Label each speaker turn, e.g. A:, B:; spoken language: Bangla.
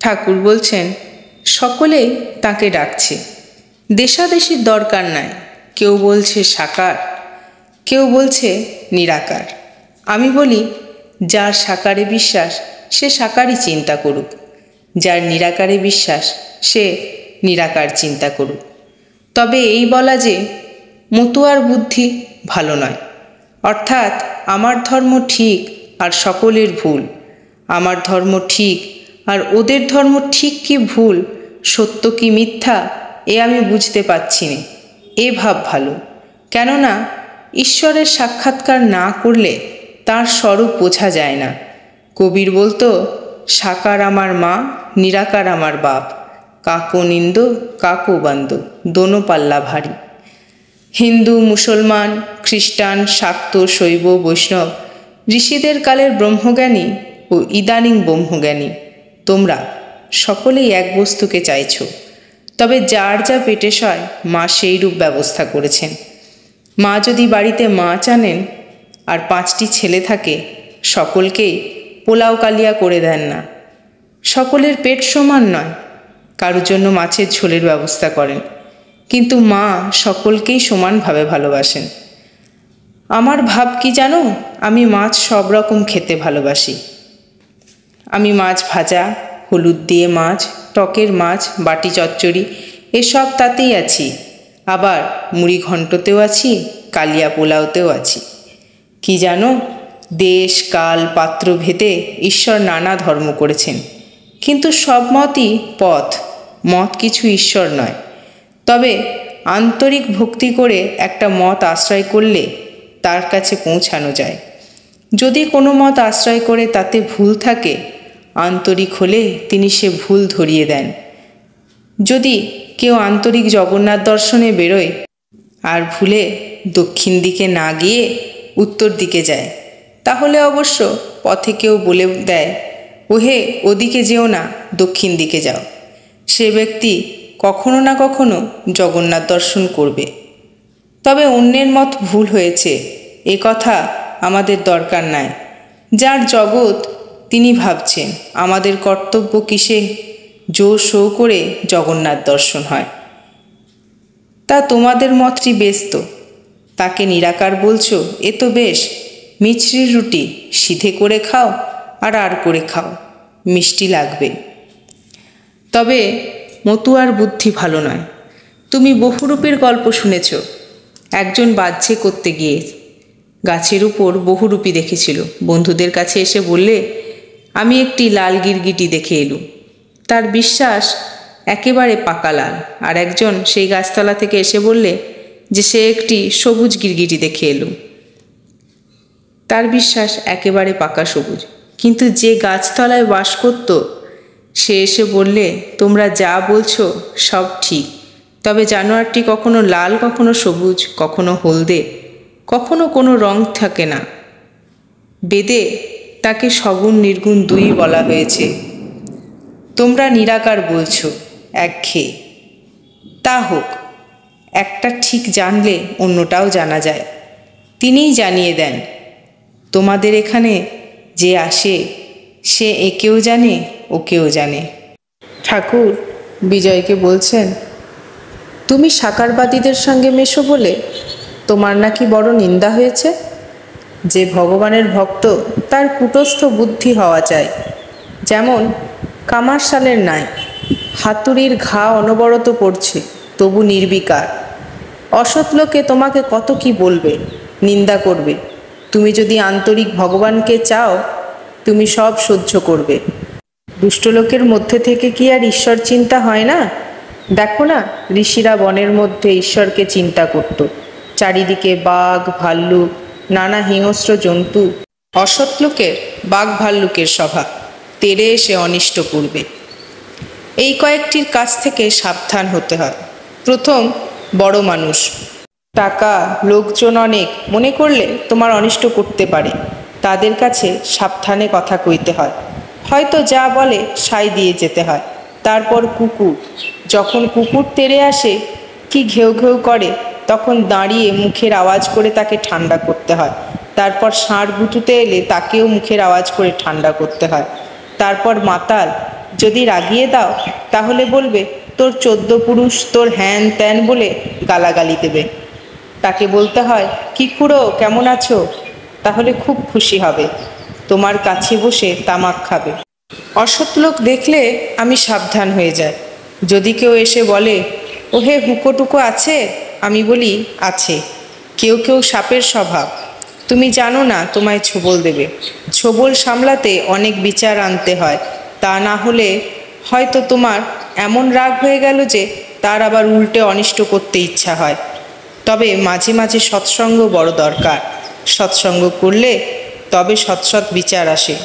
A: ঠাকুর বলছেন, সকলেই তাকে ডাকছে, দেশাদেশির দরকার নাই। কেউ বলছে সাকার, কেউ বলছে নিরাকার। আমি বলি, যার সাকারে বিশ্বাস সে সাকারই চিন্তা করুক, যার নিরাকারে বিশ্বাস সে নিরাকার চিন্তা করুক। তবে এই বলা যে মতুয়ার বুদ্ধি ভালো নয়, অর্থাৎ আমার ধর্ম ঠিক আর সকলের ভুল, আমার ধর্ম ঠিক আর ওদের ধর্ম ঠিক কি ভুল, সত্য কি মিথ্যা, এ আমি বুঝতে পারছি না, এ ভাব ভালো। কেননা ঈশ্বরের সাক্ষাৎকার না করলে তার স্বরূপ বোঝা যায় না। কবির বলতো, সাকার আমার মা, নিরাকার আমার বাপ, কাকো নিন্দ কাকো বান্দ, দোনো পাল্লা ভারী। হিন্দু, মুসলমান, খ্রিস্টান, শাক্ত, শৈব, বৈষ্ণব, ঋষিদের কালের ব্রহ্মজ্ঞানী ও ইদানিং ব্রহ্মজ্ঞানী তোমরা সকলেই এক বস্তুকে চাইছ। তবে যার যা পেটে সয় মা সেই রূপ ব্যবস্থা করেছেন। মা যদি বাড়িতে মাছ আনেন আর 5টি ছেলে থাকে, সকলকেই পোলাও কালিয়া করে দেন না। সকলের পেট সমান নয়, কারোর জন্য মাছের ঝোলের ব্যবস্থা করেন, কিন্তু মা সকলকেই সমানভাবে ভালোবাসেন। আমার ভাব কি জানো, আমি মাছ সব রকম খেতে ভালোবাসি। আমি মাছ ভাজা, হলুদ দিয়ে মাছ, টকের মাছ, বাটি চচ্চড়ি এসব তাতেই আছি। আবার মুড়ি ঘণ্টতেও আছি, কালিয়া পোলাওতেও আছি। কি জানো, দেশ কাল পাত্র ভেদে ঈশ্বর নানা ধর্ম করেছেন, কিন্তু সব মতই পথ, মত কিছু ঈশ্বর নয়। তবে আন্তরিক ভক্তি করে একটা মত আশ্রয় করলে তার কাছে পৌঁছানো যায়। যদি কোনো মত আশ্রয় করে তাতে ভুল থাকে, আন্তরিক হলে তিনি সে ভুল ধরিয়ে দেন। যদি কেউ আন্তরিক জগন্নাথ দর্শনে বেরোয় আর ভুলে দক্ষিণ দিকে না গিয়ে উত্তর দিকে যায়, তাহলে অবশ্য পথে কেউ বলে দেয়, ওহে ওদিকে যেও না, দক্ষিণ দিকে যাও, সে ব্যক্তি কখনো না কখনো জগন্নাথ দর্শন করবে। তবে অন্যের মত ভুল হয়েছে এ কথা আমাদের দরকার নাই। যার জগৎ তিনি ভাবছেন আমাদের কর্তব্য কিসে জোর শো করে জগন্নাথ দর্শন হয়। তা তোমাদের মতটি বেশ তো, তাকে নিরাকার বলছো, এ তো বেশ। মিছরির রুটি সিধে করে খাও আর করে খাও, মিষ্টি লাগবে। তবে মতুয়ার বুদ্ধি ভালো নয়। তুমি বহুরূপের গল্প শুনেছ। একজন বাহ্যে করতে গিয়ে গাছের উপর বহুরূপী দেখেছিল, বন্ধুদের কাছে এসে বললে, আমি একটি লাল গিরগিটি দেখে এলুম। তার বিশ্বাস একেবারে পাকা লাল। আর একজন সেই গাছতলা থেকে এসে বললে যে সে একটি সবুজ গিরগিটি দেখে এলুম। তার বিশ্বাস একেবারে পাকা সবুজ। কিন্তু যে গাছতলায় বাস করত সে এসে বললে, তোমরা যা বলছো সব ঠিক, তবে জানোয়ারটি কখনো লাল, কখনো সবুজ, কখনো হলদে, কখনো কোনো রং থাকে না। বেদে তাকে সগুণ নির্গুণ দুই বলা হয়েছে। তোমরা নিরাকার বলছো, একঘেয়ে। তা হোক, একটা ঠিক জানলে অন্যটাও জানা যায়। তিনিই জানিয়ে দেন। তোমাদের এখানে যে আসে সে একেও জানে ওকেও জানে। ঠাকুর বিজয়কে বলছেন, তুমি সাকারবাদীদের সঙ্গে মেশো বলে তোমার নাকি বড় নিন্দা হয়েছে। যে ভগবানের ভক্ত তার কুটস্থ বুদ্ধি হওয়া চাই। যেমন কামার শালের নাই, হাতুড়ির ঘা অনবরত পড়ছে তবু নির্বিকার। অসৎ লোকে তোমাকে কত কি বলবে, নিন্দা করবে। তুমি যদি আন্তরিক ভগবানকে চাও তুমি সব সহ্য করবে। দুষ্ট লোকের মধ্যে থেকে কি আর ঈশ্বর চিন্তা হয় না? দেখো না, ঋষিরা বনের মধ্যে ঈশ্বরকে চিন্তা করত। চারিদিকে বাঘ, ভাল্লুক, নানা হিংস্র জন্তু। অসৎ লোকের বাঘ ভাল্লুকের স্বভাব, তেড়ে এসে অনিষ্ট করবে। এই কয়েকটির কাছ থেকে সাবধান হতে হয়। প্রথম, বড় মানুষ, টাকা, লোকজন অনেক মনে করলে তোমার অনিষ্ট করতে পারে, তাদের কাছে সাবধানে কথা কইতে হয়। হয়তো যা বলে সাই দিয়ে যেতে হয়। তারপর কুকুর, যখন কুকুর তেড়ে আসে কি ঘেউ ঘেউ করে তখন দাঁড়িয়ে মুখের আওয়াজ করে তাকে ঠান্ডা করতে হয়। তারপর ষাঁড় গুঁতুতে এলে তাকেও মুখের আওয়াজ করে ঠান্ডা করতে হয়। তারপর মাতাল, যদি রাগিয়ে দাও তাহলে বলবে তোর 14 পুরুষ, তোর হ্যান ত্যান বলে গালাগালি দেবে। তাকে বলতে হয়, কি খুড়ো কেমন আছো? তাহলে খুব খুশি হবে, তোমার কাছে বসে তামাক খাবে। অসৎ লোক দেখলে আমি সাবধান হয়ে যাই। যদি কেউ এসে বলে, ওহে হুঁকো টুকো আছে, আমি বলি আছে। কেউ কেউ সাপের স্বভাব, তুমি জানো না তোমায় ছোবল দেবে। ছোবল সামলাতে অনেক বিচার আনতে হয়, তা না হলে হয়তো তোমার এমন রাগ হয়ে গেল যে তার আবার উল্টে অনিষ্ট করতে ইচ্ছা হয়। তবে মাঝে মাঝে সৎসঙ্গ বড় দরকার। সৎসঙ্গ করলে তবে সৎ বিচার আসে।